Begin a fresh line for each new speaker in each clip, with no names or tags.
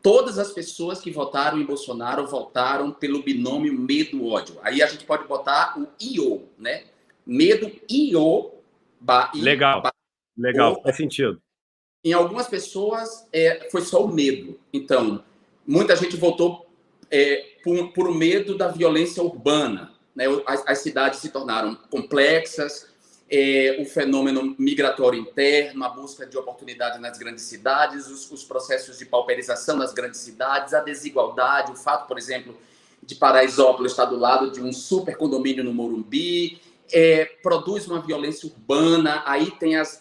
todas as pessoas que votaram em Bolsonaro votaram pelo binômio medo-ódio. Aí a gente pode botar o IO, né? Medo, IO.
Legal, faz sentido.
Em algumas pessoas foi só o medo. Então, muita gente votou por medo da violência urbana, né? As cidades se tornaram complexas, o fenômeno migratório interno, a busca de oportunidades nas grandes cidades, os processos de pauperização nas grandes cidades, a desigualdade, o fato, por exemplo, de Paraisópolis estar do lado de um super condomínio no Morumbi, produz uma violência urbana. Aí tem as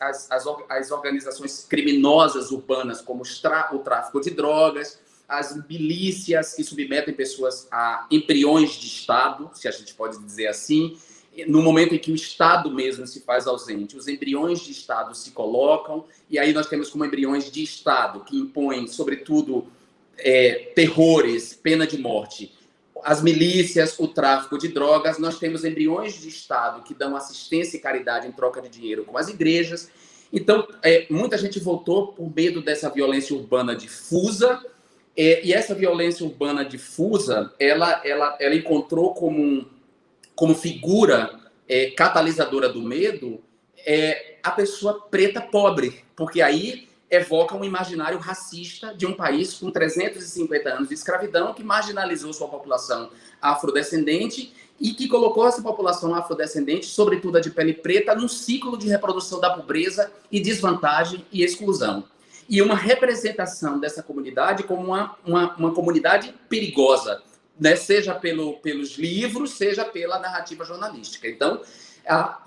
organizações criminosas urbanas, como o tráfico de drogas, as milícias que submetem pessoas a embriões de Estado, se a gente pode dizer assim. No momento em que o Estado mesmo se faz ausente, os embriões de Estado se colocam, e aí nós temos como embriões de Estado, que impõem, sobretudo, terrores, pena de morte, as milícias, o tráfico de drogas. Nós temos embriões de Estado que dão assistência e caridade em troca de dinheiro com as igrejas. Então, muita gente votou por medo dessa violência urbana difusa, e essa violência urbana difusa, ela encontrou como figura catalisadora do medo a pessoa preta pobre, porque aí evoca um imaginário racista de um país com 350 anos de escravidão, que marginalizou sua população afrodescendente e que colocou essa população afrodescendente, sobretudo a de pele preta, num ciclo de reprodução da pobreza e desvantagem e exclusão. E uma representação dessa comunidade como uma comunidade perigosa, né? Seja pelos livros, seja pela narrativa jornalística. Então,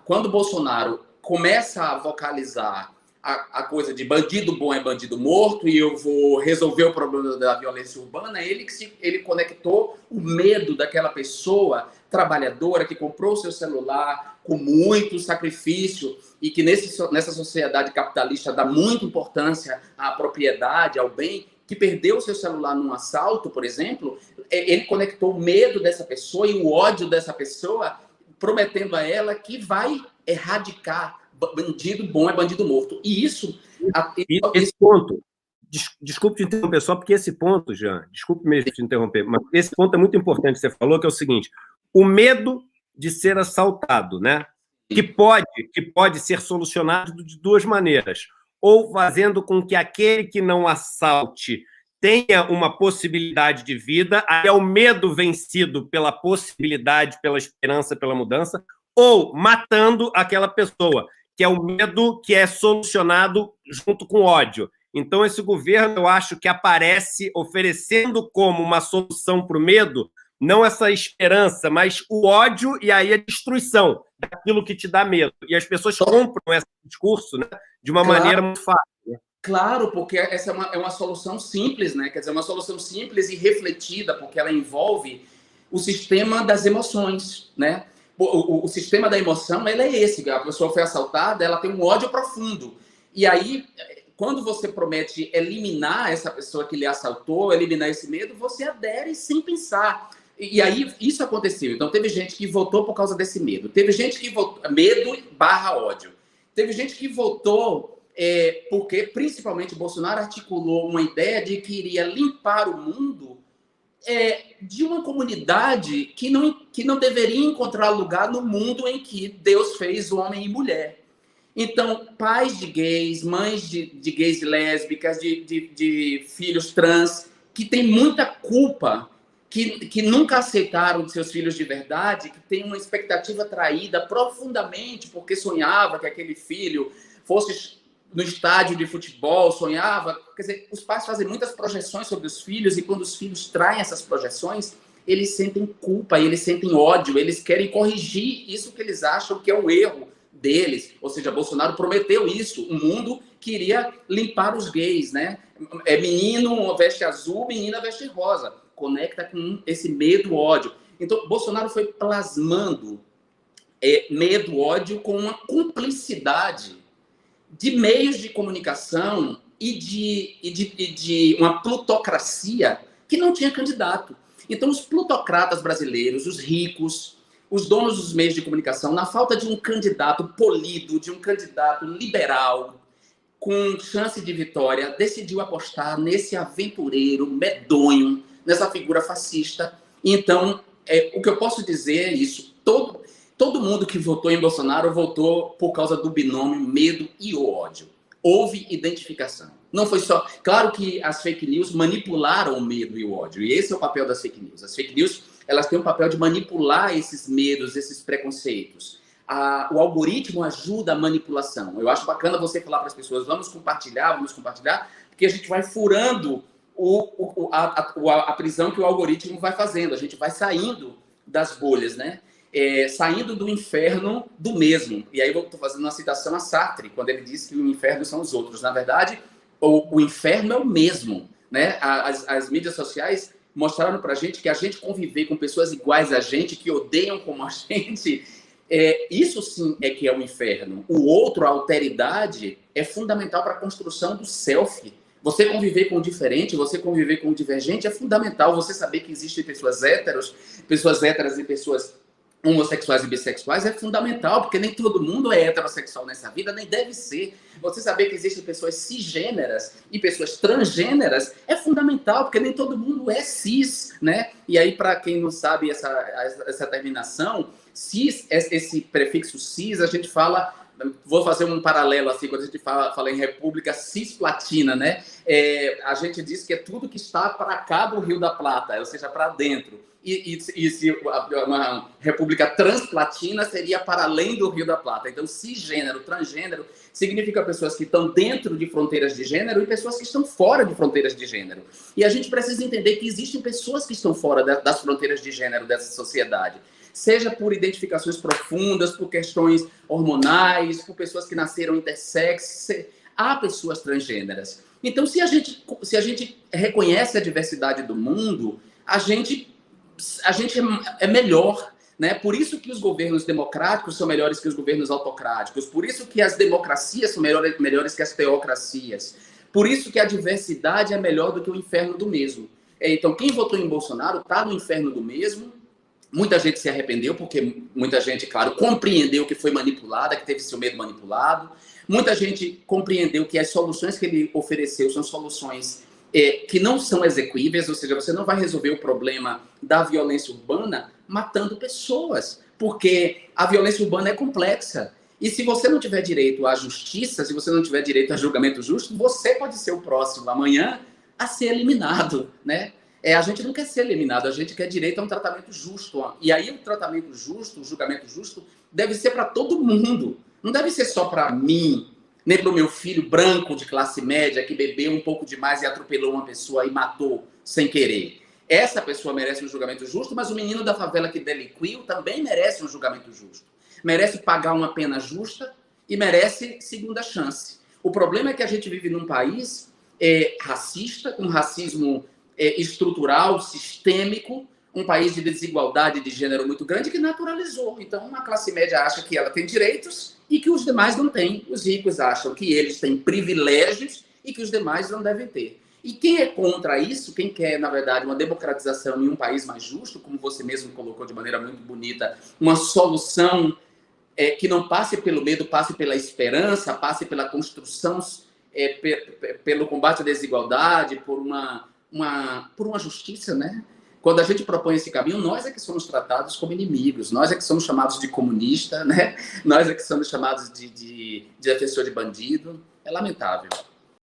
quando Bolsonaro começa a vocalizar a coisa de bandido bom é bandido morto e eu vou resolver o problema da violência urbana, ele conectou o medo daquela pessoa trabalhadora que comprou o seu celular com muito sacrifício e que nessa sociedade capitalista dá muita importância à propriedade, ao bem, que perdeu o seu celular num assalto, por exemplo. Ele conectou o medo dessa pessoa e o ódio dessa pessoa, prometendo a ela que vai erradicar bandido bom é bandido morto. E isso...
Esse ponto... Desculpe te interromper, só porque esse ponto, Jean, desculpe mesmo te interromper, mas esse ponto é muito importante que você falou, que é o seguinte: o medo de ser assaltado, né? Que pode ser solucionado de duas maneiras. Ou fazendo com que aquele que não assalte tenha uma possibilidade de vida, aí é o medo vencido pela possibilidade, pela esperança, pela mudança, ou matando aquela pessoa, que é o medo que é solucionado junto com o ódio. Então, esse governo, eu acho que aparece oferecendo como uma solução para o medo, não essa esperança, mas o ódio e aí a destruição daquilo que te dá medo. E as pessoas compram esse discurso, né, de uma maneira muito fácil. Né?
Claro, porque essa é uma solução simples, né? Quer dizer, uma solução simples e refletida, porque ela envolve o sistema das emoções, né? O sistema da emoção, ele é esse. A pessoa foi assaltada, ela tem um ódio profundo. E aí, quando você promete eliminar essa pessoa que lhe assaltou, eliminar esse medo, você adere sem pensar. E aí, isso aconteceu. Então, teve gente que votou por causa desse medo. Teve gente que votou... Medo / ódio. Teve gente que votou porque, principalmente, Bolsonaro articulou uma ideia de que iria limpar o mundo de uma comunidade que não deveria encontrar lugar no mundo em que Deus fez homem e mulher. Então, pais de gays, mães de gays e lésbicas, de filhos trans, que têm muita culpa, que nunca aceitaram de seus filhos de verdade, que têm uma expectativa traída profundamente porque sonhava que aquele filho fosse no estádio de futebol, sonhava... Quer dizer, os pais fazem muitas projeções sobre os filhos e quando os filhos traem essas projeções, eles sentem culpa, eles sentem ódio, eles querem corrigir isso que eles acham que é o erro deles. Ou seja, Bolsonaro prometeu isso, um mundo que iria limpar os gays, né? Menino veste azul, menina veste rosa. Conecta com esse medo, ódio. Então, Bolsonaro foi plasmando medo, ódio com uma cumplicidade de meios de comunicação e de uma plutocracia que não tinha candidato. Então, os plutocratas brasileiros, os ricos, os donos dos meios de comunicação, na falta de um candidato polido, de um candidato liberal, com chance de vitória, decidiu apostar nesse aventureiro medonho, nessa figura fascista. Então, o que eu posso dizer é isso. Todo mundo que votou em Bolsonaro votou por causa do binômio medo e ódio. Houve identificação. Não foi só... Claro que as fake news manipularam o medo e o ódio. E esse é o papel das fake news. As fake news, elas têm o papel de manipular esses medos, esses preconceitos. O algoritmo ajuda a manipulação. Eu acho bacana você falar para as pessoas, vamos compartilhar, porque a gente vai furando a prisão que o algoritmo vai fazendo. A gente vai saindo das bolhas, né? Saindo do inferno do mesmo. E aí eu estou fazendo uma citação a Sartre, quando ele diz que o inferno são os outros. Na verdade, o inferno é o mesmo, né? As mídias sociais mostraram para a gente que a gente conviver com pessoas iguais a gente, que odeiam como a gente, isso sim é que é o inferno. O outro, a alteridade, é fundamental para a construção do self. Você conviver com o diferente, você conviver com o divergente é fundamental. Você saber que existem pessoas héteras e pessoas homossexuais e bissexuais é fundamental, porque nem todo mundo é heterossexual nessa vida, nem deve ser. Você saber que existem pessoas cisgêneras e pessoas transgêneras é fundamental, porque nem todo mundo é cis, né? E aí, para quem não sabe essa terminação, cis, esse prefixo cis, a gente fala... Vou fazer um paralelo assim, quando a gente fala em república cisplatina, né? A gente diz que é tudo que está para cá do Rio da Plata, ou seja, para dentro. E se uma república transplatina seria para além do Rio da Plata. Então, cisgênero, transgênero, significa pessoas que estão dentro de fronteiras de gênero e pessoas que estão fora de fronteiras de gênero. E a gente precisa entender que existem pessoas que estão fora das fronteiras de gênero dessa sociedade. Seja por identificações profundas, por questões hormonais, por pessoas que nasceram intersex, há pessoas transgêneras. Então, se a gente reconhece a diversidade do mundo, a gente é melhor, né? Por isso que os governos democráticos são melhores que os governos autocráticos, por isso que as democracias são melhores que as teocracias, por isso que a diversidade é melhor do que o inferno do mesmo. Então, quem votou em Bolsonaro está no inferno do mesmo. Muita gente se arrependeu, porque muita gente, claro, compreendeu que foi manipulada, que teve seu medo manipulado. Muita gente compreendeu que as soluções que ele ofereceu são soluções que não são execuíveis, ou seja, você não vai resolver o problema da violência urbana matando pessoas, porque a violência urbana é complexa. E se você não tiver direito à justiça, se você não tiver direito a julgamento justo, você pode ser o próximo amanhã a ser eliminado, né? A gente não quer ser eliminado, a gente quer direito a um tratamento justo. E aí o tratamento justo, o julgamento justo, deve ser para todo mundo. Não deve ser só para mim, nem para o meu filho branco de classe média que bebeu um pouco demais e atropelou uma pessoa e matou sem querer. Essa pessoa merece um julgamento justo, mas o menino da favela que delinquiu também merece um julgamento justo. Merece pagar uma pena justa e merece segunda chance. O problema é que a gente vive num país racista, com racismo estrutural, sistêmico, um país de desigualdade de gênero muito grande que naturalizou. Então, a classe média acha que ela tem direitos e que os demais não têm. Os ricos acham que eles têm privilégios e que os demais não devem ter. E quem é contra isso, quem quer, na verdade, uma democratização em um país mais justo, como você mesmo colocou de maneira muito bonita, uma solução que não passe pelo medo, passe pela esperança, passe pela construção, pelo combate à desigualdade, por uma justiça, né? Quando a gente propõe esse caminho, nós é que somos tratados como inimigos, nós é que somos chamados de comunista, né? Nós é que somos chamados de defensor de bandido. É lamentável.